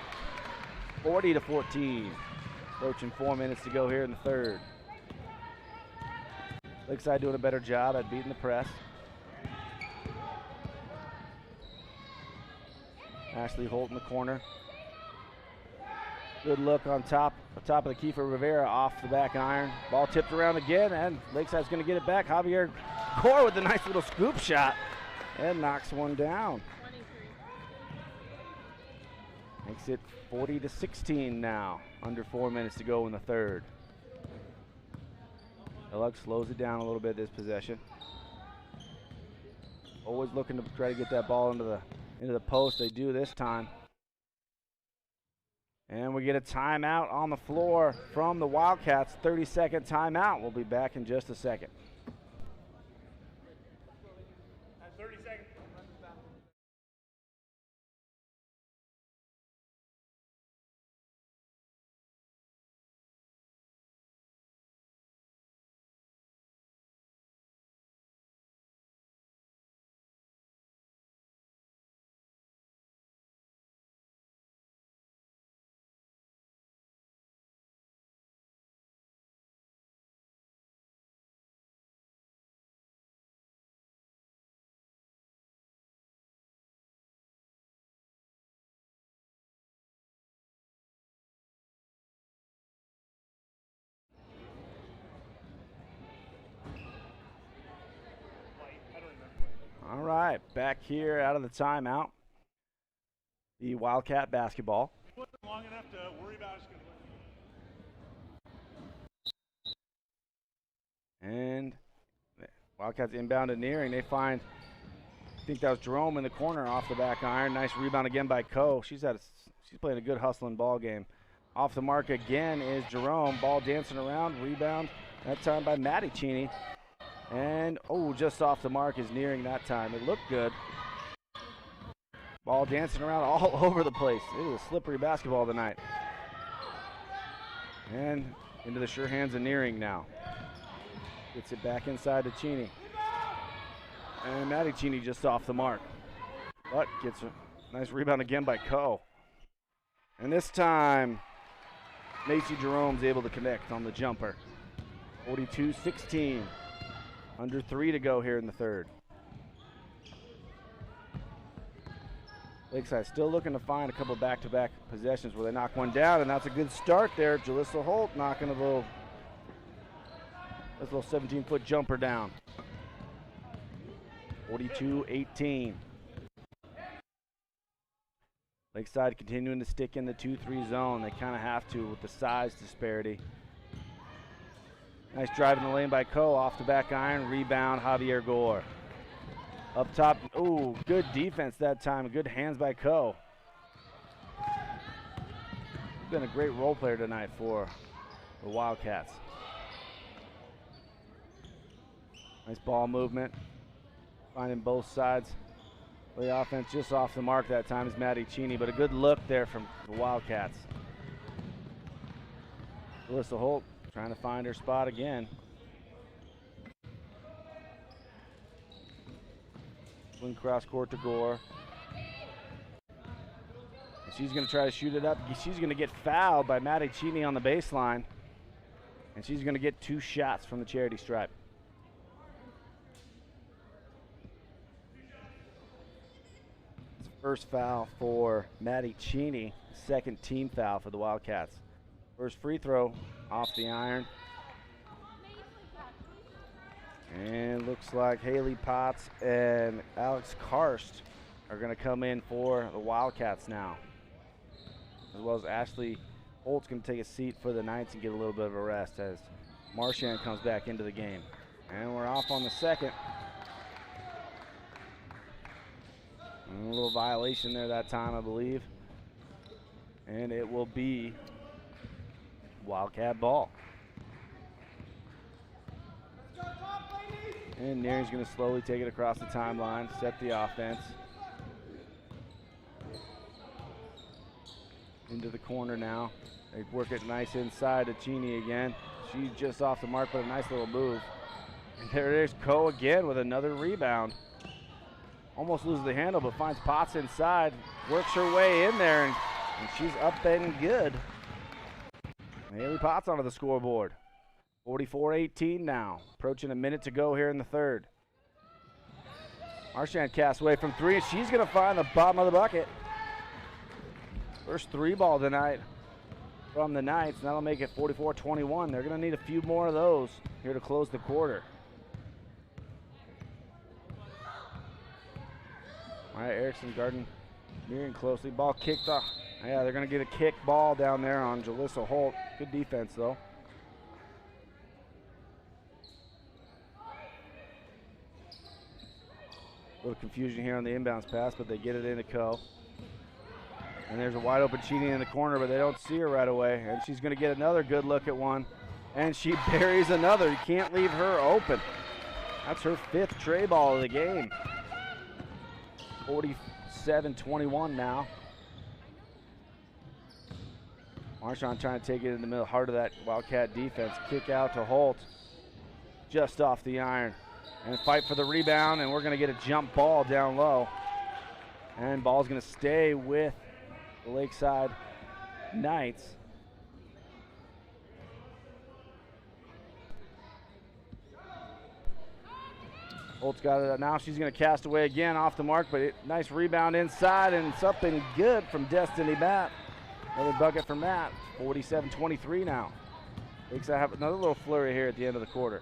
40-14. Approaching 4 minutes to go here in the third. Lakeside doing a better job at beating the press. Ashley Holt in the corner. Good look on top of the Kiefer Rivera off the back iron. Ball tipped around again, and Lakeside's going to get it back. Javier Gore with a nice little scoop shot and knocks one down. 23. Makes it 40-16 now. Under 4 minutes to go in the third. Kellogg slows it down a little bit this possession. Always looking to try to get that ball into the post. They do this time. And we get a timeout on the floor from the Wildcats. 30-second timeout. We'll be back in just a second. 30 seconds. All right, back here out of the timeout. The Wildcat basketball. Wasn't long enough to worry about us. And Wildcats inbound to Nearing. They find, I think that was Jerome in the corner off the back iron. Nice rebound again by Coe. She's playing a good hustling ball game. Off the mark again is Jerome. Ball dancing around. Rebound that time by Maddie Cheney. And, just off the mark is Nearing that time. It looked good. Ball dancing around all over the place. It is a slippery basketball tonight. And into the sure hands of Nearing now. Gets it back inside to Cheney. And Maddie Cheney just off the mark. But gets a nice rebound again by Coe. And this time, Macy Jerome's able to connect on the jumper. 42-16. Under 3 to go here in the third. Lakeside still looking to find a couple back-to-back possessions where they knock one down, and that's a good start there. Jalissa Holt knocking a little 17-foot jumper down. 42-18. Lakeside continuing to stick in the 2-3 zone. They kind of have to with the size disparity. Nice drive in the lane by Coe off the back iron. Rebound, Javier Gore. Up top, good defense that time. Good hands by Coe. Been a great role player tonight for the Wildcats. Nice ball movement. Finding both sides. The offense just off the mark that time is Maddie Cheney, but a good look there from the Wildcats. Alyssa Holt trying to find her spot again. Swing cross court to Gore. And she's going to try to shoot it up. She's going to get fouled by Maddie Cheney on the baseline. And she's going to get 2 shots from the charity stripe. It's the first foul for Maddie Cheney. Second team foul for the Wildcats. First free throw off the iron. And looks like Haley Potts and Alex Karst are going to come in for the Wildcats now. As well as Ashley Holt's going to take a seat for the Knights and get a little bit of a rest as Marchand comes back into the game. And we're off on the second. And a little violation there that time, I believe. And it will be Wildcat ball. And Nearing's going to slowly take it across the timeline, set the offense. Into the corner now. They work it nice inside to Cheney again. She's just off the mark, but a nice little move. And there is Coe again with another rebound. Almost loses the handle, but finds Potts inside. Works her way in there, and she's up and good. Haley Potts onto the scoreboard. 44-18 now. Approaching a minute to go here in the third. Marchand casts away from three, and she's going to find the bottom of the bucket. First three ball tonight from the Knights, and that'll make it 44-21. They're going to need a few more of those here to close the quarter. All right, Erickson guarding Nearing closely. Ball kicked off. Yeah, they're going to get a kick ball down there on Jalissa Holt. Good defense, though. A little confusion here on the inbounds pass, but they get it into Coe. And there's a wide open Cheney in the corner, but they don't see her right away. And she's going to get another good look at one. And she buries another. You can't leave her open. That's her fifth tray ball of the game. 47-21 now. Marchand trying to take it in the middle, heart of that Wildcat defense. Kick out to Holt. Just off the iron. And fight for the rebound, and we're going to get a jump ball down low. And ball's going to stay with the Lakeside Knights. Holt's got it now. She's going to cast away again off the mark, but nice rebound inside, and something good from Destiny Matt. Another bucket from Matt. 47-23 now. Lakeside have another little flurry here at the end of the quarter.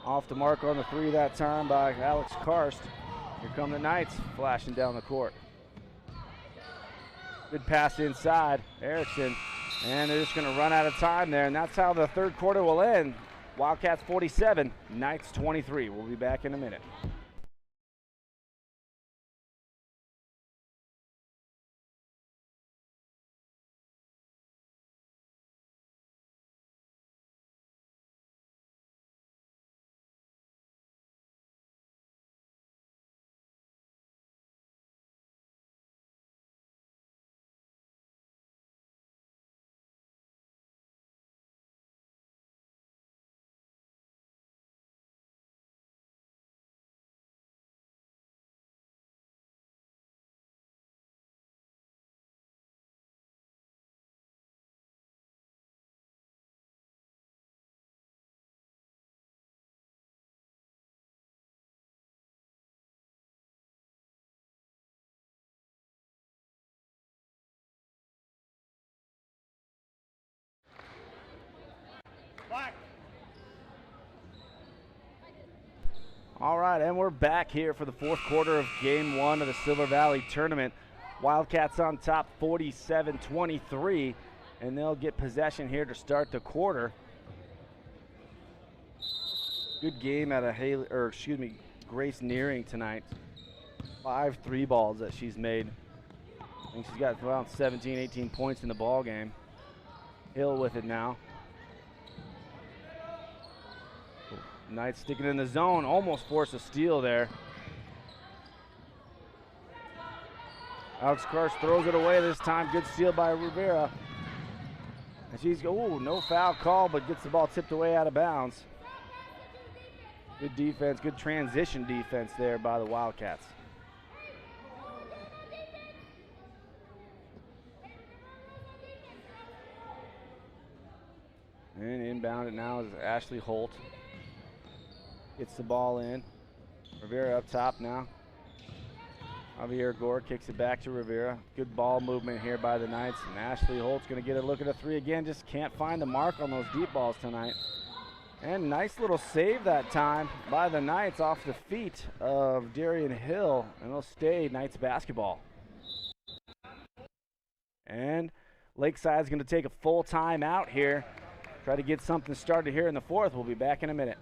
Off the mark on the three that time by Alex Karst. Here come the Knights flashing down the court. Good pass inside, Erickson. And they're just going to run out of time there, and that's how the third quarter will end. Wildcats 47, Knights 23. We'll be back in a minute. All right, and we're back here for the fourth quarter of Game 1 of the Silver Valley Tournament. Wildcats on top 47-23, and they'll get possession here to start the quarter. Good game out of Grace Nearing tonight. 5 3 balls that she's made. I think she's got around 17, 18 points in the ball game. Hill with it now. Knights sticking in the zone, almost forced a steal there. Alex Karst throws it away this time. Good steal by Rivera. And she's, no foul call, but gets the ball tipped away out of bounds. Good defense, good transition defense there by the Wildcats. And inbound it now is Ashley Holt. Gets the ball in. Rivera up top now. Javier Gore kicks it back to Rivera. Good ball movement here by the Knights. And Ashley Holt's going to get a look at a three again. Just can't find the mark on those deep balls tonight. And nice little save that time by the Knights off the feet of Darian Hill, and it'll stay Knights basketball. And Lakeside's going to take a full time out here. Try to get something started here in the fourth. We'll be back in a minute.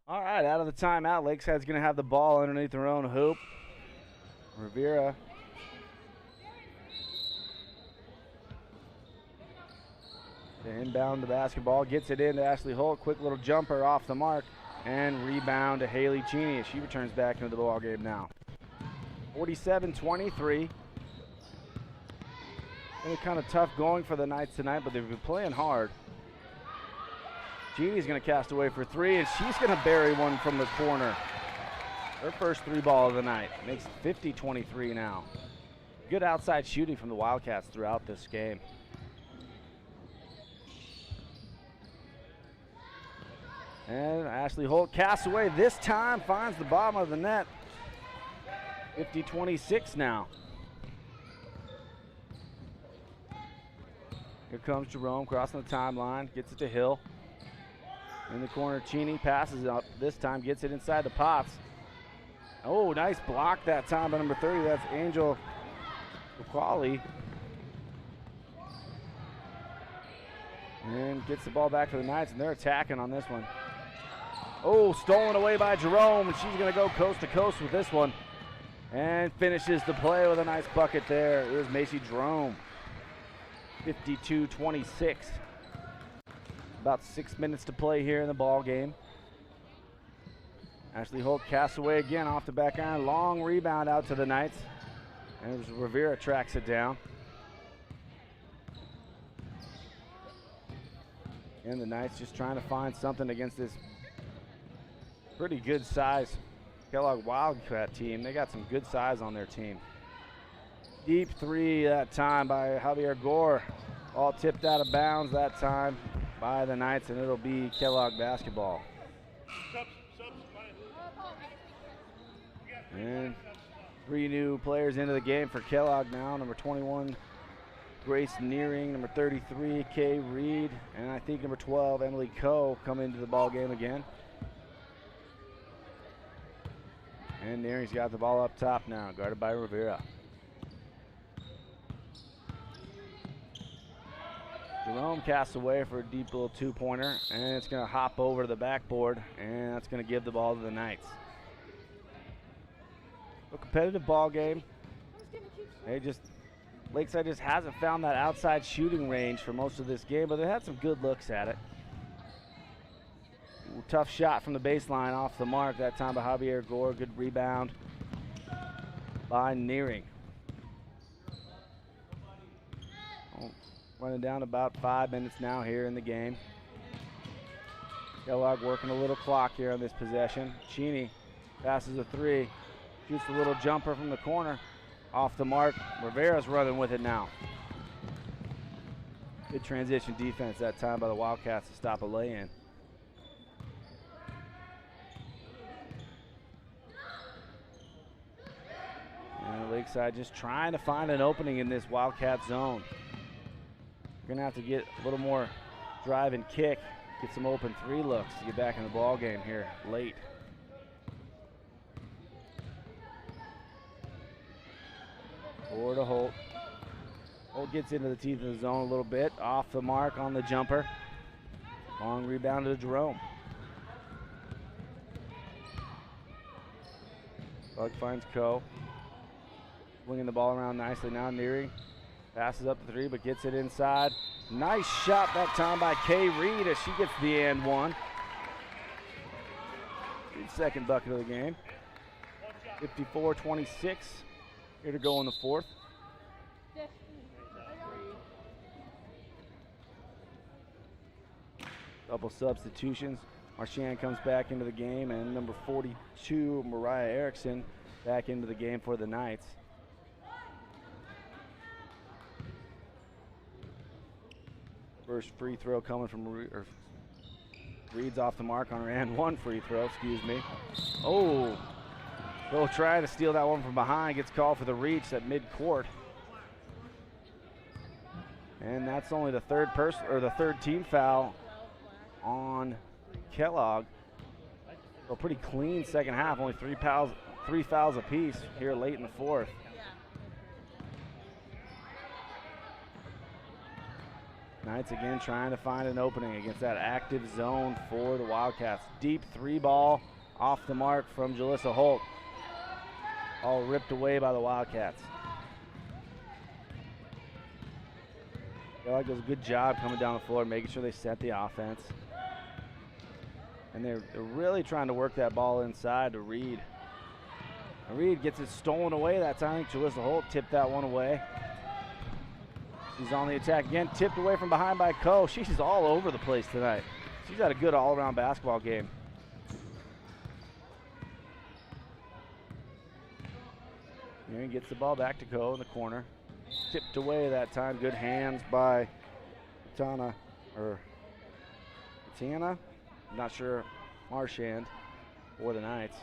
All right, out of the timeout, Lakeside's going to have the ball underneath their own hoop. Rivera to inbound the basketball, gets it in to Ashley Holt. Quick little jumper off the mark, and rebound to Haley Cheney as she returns back into the ball game now. 47-23. Been kind of tough going for the Knights tonight, but they've been playing hard. Jeannie's going to cast away for three, and she's going to bury one from the corner. Her first three ball of the night. Makes it 50-23 now. Good outside shooting from the Wildcats throughout this game. And Ashley Holt casts away. This time finds the bottom of the net. 50-26 now. Here comes Jerome crossing the timeline. Gets it to Hill. In the corner, Cheney passes up. This time gets it inside the Pops. Oh, nice block that time by number 30. That's Angel McCauley. And gets the ball back to the Knights, and they're attacking on this one. Oh, stolen away by Jerome, and she's going to go coast to coast with this one. And finishes the play with a nice bucket there. It was Macy Jerome. 52-26. About 6 minutes to play here in the ball game. Ashley Holt casts away again off the back iron. Long rebound out to the Knights. And Rivera tracks it down. And the Knights just trying to find something against this pretty good size Kellogg Wildcat team. They got some good size on their team. Deep three that time by Javier Gore. All tipped out of bounds that time by the Knights, and it'll be Kellogg basketball. And three new players into the game for Kellogg now. Number 21, Grace Nearing. Number 33, Kay Reed. And I think number 12, Emily Coe, come into the ball game again. And Nearing's got the ball up top now, guarded by Rivera. Jerome casts away for a deep little two-pointer, and it's going to hop over to the backboard, and that's going to give the ball to the Knights. A competitive ball game. Lakeside just hasn't found that outside shooting range for most of this game, but they had some good looks at it. Tough shot from the baseline off the mark that time by Javier Gore. Good rebound by Nearing. Running down about 5 minutes now here in the game. Kellogg working a little clock here on this possession. Cheney passes a three. Shoots a little jumper from the corner. Off the mark. Rivera's running with it now. Good transition defense that time by the Wildcats to stop a lay-in. And Lakeside just trying to find an opening in this Wildcat zone. We're going to have to get a little more drive and kick, get some open three looks to get back in the ball game here late. Forward to Holt. Holt gets into the teeth of the zone a little bit. Off the mark on the jumper. Long rebound to Jerome. Bug finds Coe. Swinging the ball around nicely now. Neary passes up the three, but gets it inside. Nice shot that time by Kay Reed as she gets the and one. Second bucket of the game. 54-26. Here to go in the fourth. Double substitutions. Marchand comes back into the game, and number 42, Mariah Erickson, back into the game for the Knights. First free throw coming from Reed's off the mark on her and one free throw, excuse me. Oh, Bill trying to steal that one from behind, gets called for the reach at midcourt. And that's only the third team foul on Kellogg. So pretty clean second half, only three fouls apiece here late in the fourth. Knights again trying to find an opening against that active zone for the Wildcats. Deep three ball off the mark from Jalissa Holt. All ripped away by the Wildcats. Kellogg does a good job coming down the floor, making sure they set the offense. And they're really trying to work that ball inside to Reed. And Reed gets it stolen away that time. Jalissa Holt tipped that one away. She's on the attack again, tipped away from behind by Coe. She's all over the place tonight. She's had a good all-around basketball game. Marion gets the ball back to Coe in the corner. Tipped away that time. Good hands by Tana, I'm not sure, Marchand for the Knights.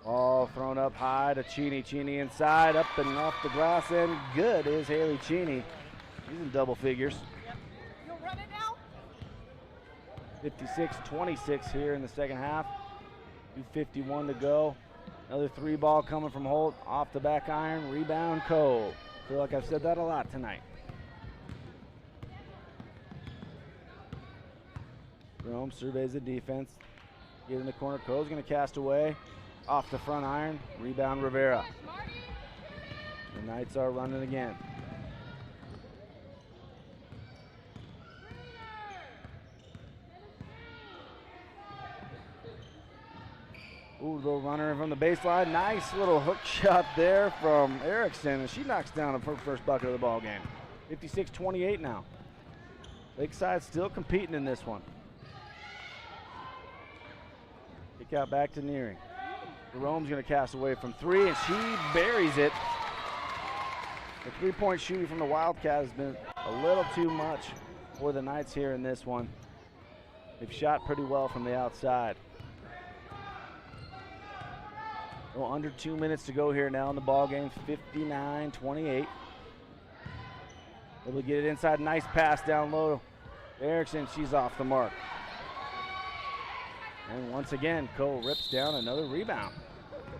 All thrown up high to Cheney. Cheney inside, up and off the glass, and good is Haley Cheney. She's in double figures. You'll run it now? 56-26 here in the second half. 2:51 to go. Another three ball coming from Holt off the back iron. Rebound Coe. Feel like I've said that a lot tonight. Rome surveys the defense. Get in the corner. Coe's going to cast away. Off the front iron. Rebound Rivera. The Knights are running again. Ooh, little runner from the baseline. Nice little hook shot there from Erickson, and she knocks down her first bucket of the ball game. 56-28 now. Lakeside still competing in this one. Kick out back to Nearing. Jerome's going to cast away from three, and she buries it. The three-point shooting from the Wildcats has been a little too much for the Knights here in this one. They've shot pretty well from the outside. Well, under 2 minutes to go here now in the ball game. 59-28. Able to get it inside. Nice pass down low. Erickson, she's off the mark. And once again, Cole rips down another rebound.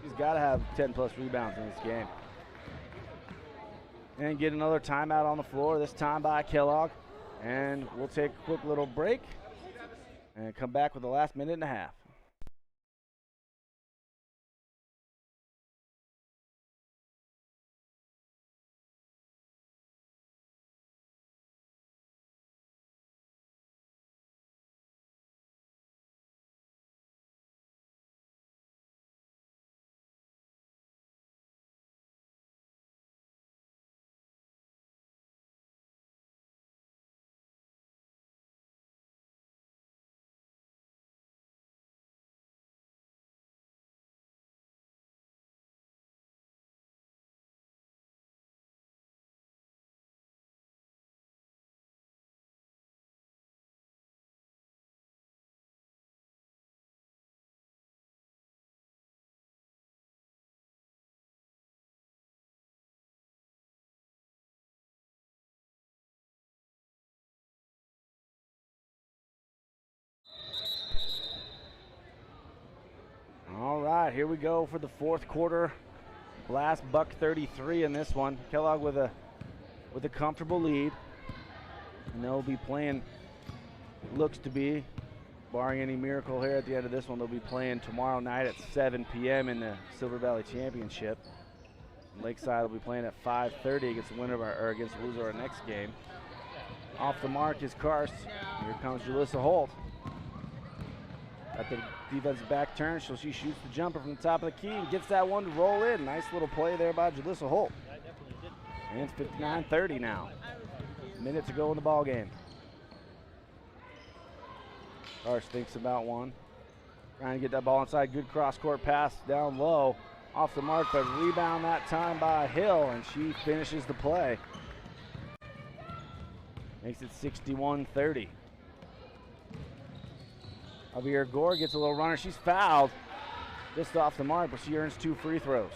He's got to have 10-plus rebounds in this game. And get another timeout on the floor, this time by Kellogg. And we'll take a quick little break and come back with the last minute and a half. right, here we go for the fourth quarter. Last buck 33 in this one. Kellogg with a comfortable lead. And they'll be playing, looks to be, barring any miracle here at the end of this one, they'll be playing tomorrow night at 7 p.m. in the Silver Valley Championship. Lakeside will be playing at 5:30 against the winner of our, or against the loser of our next game. Off the mark is Karst. Here comes Julissa Holt. At the defensive back turn, so she shoots the jumper from the top of the key and gets that one to roll in. Nice little play there by Julissa Holt. And it's 59-30 now. A minute to go in the ball game. Karst thinks about one. Trying to get that ball inside. Good cross-court pass down low. Off the mark, but rebound that time by Hill, and she finishes the play. Makes it 61-30. Javier Gore gets a little runner. She's fouled just off the mark, but she earns 2 free throws.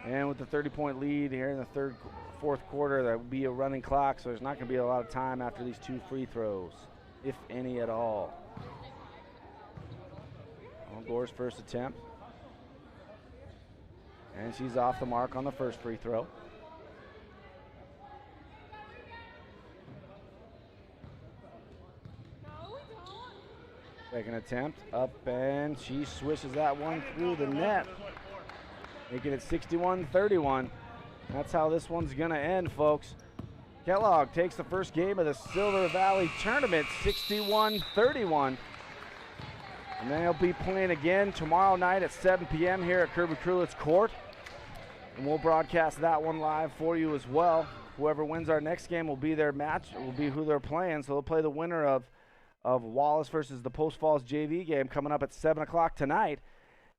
And with the 30-point lead here in the fourth quarter, there will be a running clock, so there's not going to be a lot of time after these 2 free throws, if any at all. Gore's first attempt. And she's off the mark on the first free throw. Second attempt, up, and she swishes that one through the net, making it 61-31. That's how this one's going to end, folks. Kellogg takes the first game of the Silver Valley Tournament, 61-31. And then they'll be playing again tomorrow night at 7 p.m. here at Kirby Krulitz Court. And we'll broadcast that one live for you as well. Whoever wins our next game will be their match, will be who they're playing. So they'll play the winner of Wallace versus the Post Falls JV game coming up at 7 o'clock tonight.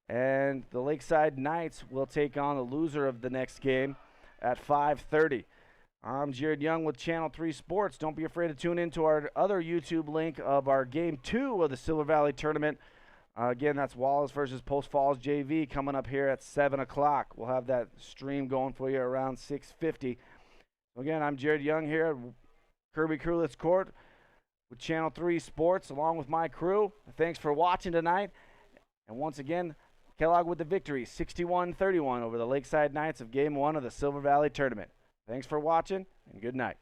And the Lakeside Knights will take on the loser of the next game at 5:30. I'm Jared Young with Channel 3 Sports. Don't be afraid to tune in to our other YouTube link of our Game 2 of the Silver Valley Tournament. Again, that's Wallace versus Post Falls JV coming up here at 7 o'clock. We'll have that stream going for you around 6:50. Again, I'm Jared Young here at Kirby Krulitz Court with Channel 3 Sports along with my crew. Thanks for watching tonight. And once again, Kellogg with the victory, 61-31 over the Lakeside Knights of Game 1 of the Silver Valley Tournament. Thanks for watching, and good night.